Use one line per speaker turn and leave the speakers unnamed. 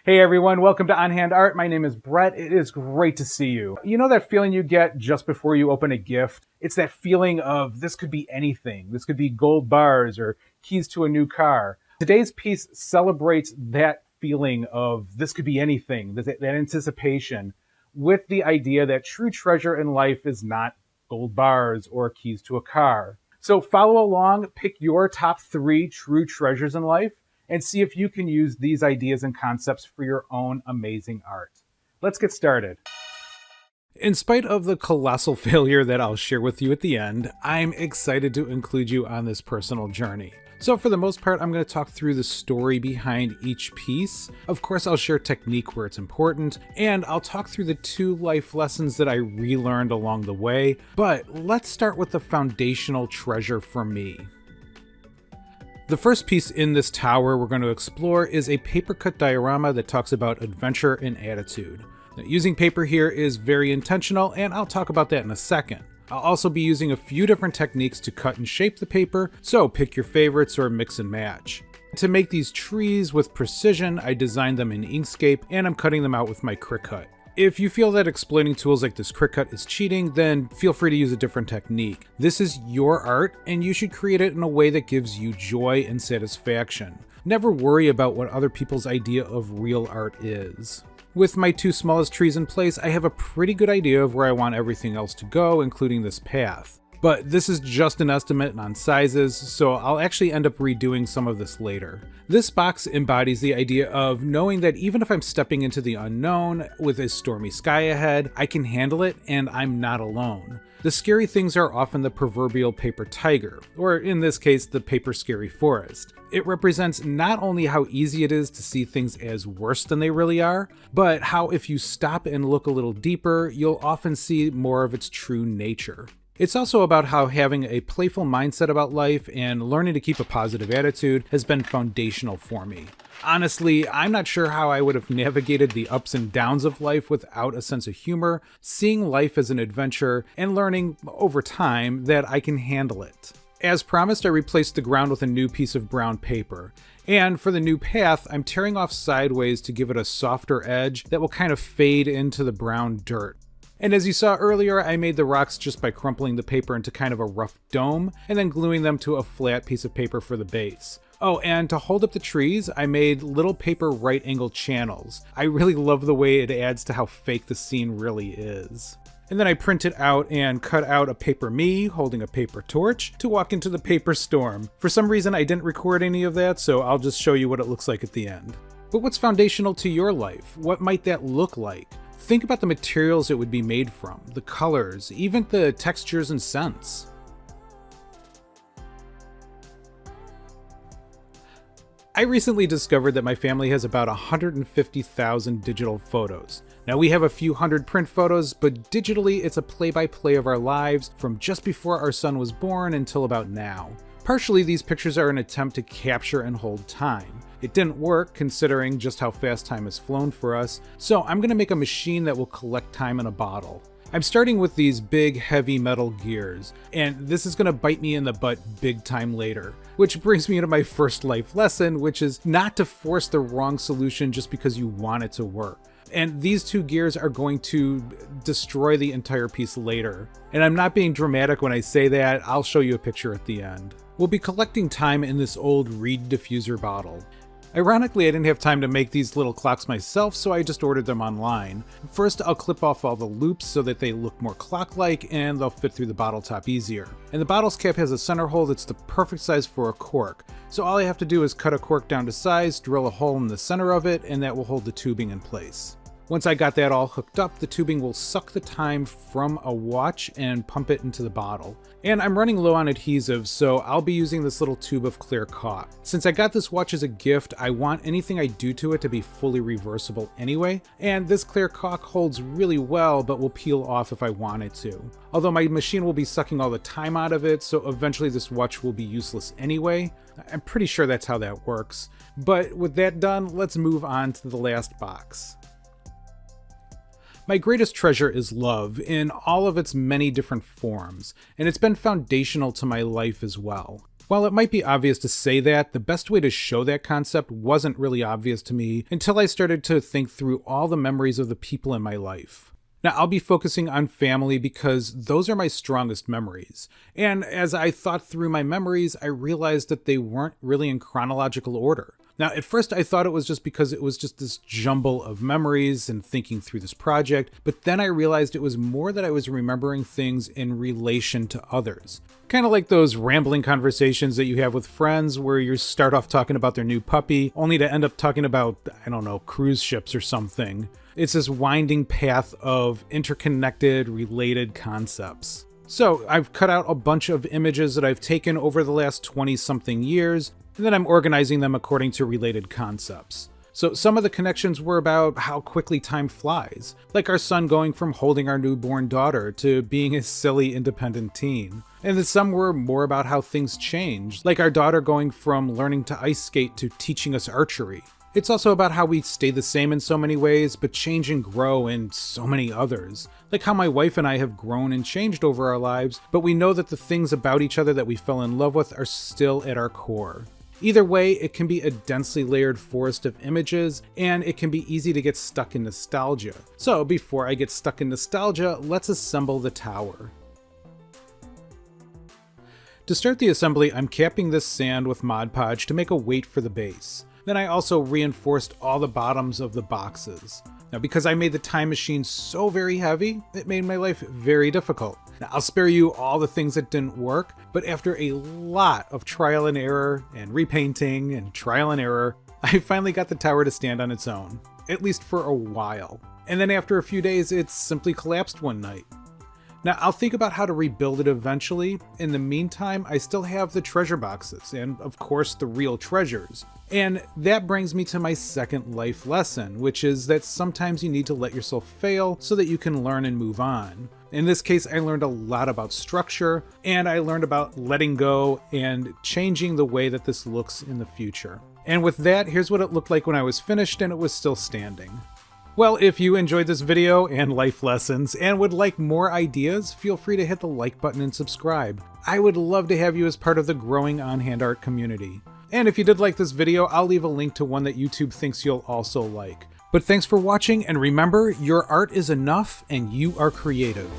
Hey everyone, welcome to On Hand Art. My name is Brett. It is great to see you. You know that feeling you get just before you open a gift? It's that feeling of this could be anything. This could be gold bars or keys to a new car. Today's piece celebrates that feeling of this could be anything, that anticipation, with the idea that true treasure in life is not gold bars or keys to a car. So follow along, pick your top 3 true treasures in life, and see if you can use these ideas and concepts for your own amazing art. Let's get started. In spite of the colossal failure that I'll share with you at the end, I'm excited to include you on this personal journey. So for the most part, I'm going to talk through the story behind each piece. Of course, I'll share technique where it's important, and I'll talk through the 2 life lessons that I relearned along the way. But let's start with the foundational treasure for me. The first piece in this tower we're going to explore is a paper cut diorama that talks about adventure and attitude. Now, using paper here is very intentional, and I'll talk about that in a second. I'll also be using a few different techniques to cut and shape the paper, so pick your favorites or mix and match. To make these trees with precision, I designed them in Inkscape, and I'm cutting them out with my Cricut. If you feel that exploiting tools like this Cricut is cheating, then feel free to use a different technique. This is your art, and you should create it in a way that gives you joy and satisfaction. Never worry about what other people's idea of real art is. With my 2 smallest trees in place, I have a pretty good idea of where I want everything else to go, including this path. But this is just an estimate on sizes, so I'll actually end up redoing some of this later. This box embodies the idea of knowing that even if I'm stepping into the unknown with a stormy sky ahead, I can handle it and I'm not alone. The scary things are often the proverbial paper tiger, or in this case, the paper scary forest. It represents not only how easy it is to see things as worse than they really are, but how if you stop and look a little deeper, you'll often see more of its true nature. It's also about how having a playful mindset about life and learning to keep a positive attitude has been foundational for me. Honestly, I'm not sure how I would have navigated the ups and downs of life without a sense of humor, seeing life as an adventure, and learning over time that I can handle it. As promised, I replaced the ground with a new piece of brown paper. And for the new path, I'm tearing off sideways to give it a softer edge that will kind of fade into the brown dirt. And as you saw earlier, I made the rocks just by crumpling the paper into kind of a rough dome and then gluing them to a flat piece of paper for the base. Oh, and to hold up the trees, I made little paper right-angle channels. I really love the way it adds to how fake the scene really is. And then I printed out and cut out a paper me holding a paper torch to walk into the paper storm. For some reason, I didn't record any of that, so I'll just show you what it looks like at the end. But what's foundational to your life? What might that look like? Think about the materials it would be made from, the colors, even the textures and scents. I recently discovered that my family has about 150,000 digital photos. Now we have a few hundred print photos, but digitally it's a play-by-play of our lives from just before our son was born until about now. Partially, these pictures are an attempt to capture and hold time. It didn't work considering just how fast time has flown for us, so I'm going to make a machine that will collect time in a bottle. I'm starting with these big heavy metal gears, and this is going to bite me in the butt big time later. Which brings me to my first life lesson, which is not to force the wrong solution just because you want it to work. And these 2 gears are going to destroy the entire piece later. And I'm not being dramatic when I say that, I'll show you a picture at the end. We'll be collecting time in this old reed diffuser bottle. Ironically, I didn't have time to make these little clocks myself, so I just ordered them online. First, I'll clip off all the loops so that they look more clock-like and they'll fit through the bottle top easier. And the bottle's cap has a center hole that's the perfect size for a cork. So all I have to do is cut a cork down to size, drill a hole in the center of it, and that will hold the tubing in place. Once I got that all hooked up, the tubing will suck the time from a watch and pump it into the bottle. And I'm running low on adhesive, so I'll be using this little tube of clear caulk. Since I got this watch as a gift, I want anything I do to it to be fully reversible anyway, and this clear caulk holds really well but will peel off if I wanted to. Although my machine will be sucking all the time out of it, so eventually this watch will be useless anyway. I'm pretty sure that's how that works. But with that done, let's move on to the last box. My greatest treasure is love in all of its many different forms, and it's been foundational to my life as well. While it might be obvious to say that, the best way to show that concept wasn't really obvious to me until I started to think through all the memories of the people in my life. Now, I'll be focusing on family because those are my strongest memories. And as I thought through my memories, I realized that they weren't really in chronological order. Now, at first I thought it was just because it was just this jumble of memories and thinking through this project, but then I realized it was more that I was remembering things in relation to others. Kind of like those rambling conversations that you have with friends where you start off talking about their new puppy, only to end up talking about, I don't know, cruise ships or something. It's this winding path of interconnected, related concepts. So I've cut out a bunch of images that I've taken over the last 20-something years, and then I'm organizing them according to related concepts. So some of the connections were about how quickly time flies, like our son going from holding our newborn daughter to being a silly independent teen. And then some were more about how things change, like our daughter going from learning to ice skate to teaching us archery. It's also about how we stay the same in so many ways, but change and grow in so many others. Like how my wife and I have grown and changed over our lives, but we know that the things about each other that we fell in love with are still at our core. Either way, it can be a densely layered forest of images, and it can be easy to get stuck in nostalgia. So before I get stuck in nostalgia, let's assemble the tower. To start the assembly, I'm capping this sand with Mod Podge to make a weight for the base. Then I also reinforced all the bottoms of the boxes. Now, because I made the time machine so very heavy, it made my life very difficult. Now, I'll spare you all the things that didn't work, but after a lot of trial and error and repainting and trial and error, I finally got the tower to stand on its own, at least for a while. And then after a few days, it simply collapsed one night. Now, I'll think about how to rebuild it eventually. In the meantime, I still have the treasure boxes, and of course the real treasures. And that brings me to my second life lesson, which is that sometimes you need to let yourself fail so that you can learn and move on. In this case, I learned a lot about structure, and I learned about letting go and changing the way that this looks in the future. And with that, here's what it looked like when I was finished and it was still standing. Well, if you enjoyed this video and life lessons and would like more ideas, feel free to hit the like button and subscribe. I would love to have you as part of the growing on-hand art community. And if you did like this video, I'll leave a link to one that YouTube thinks you'll also like. But thanks for watching, and remember, your art is enough and you are creative.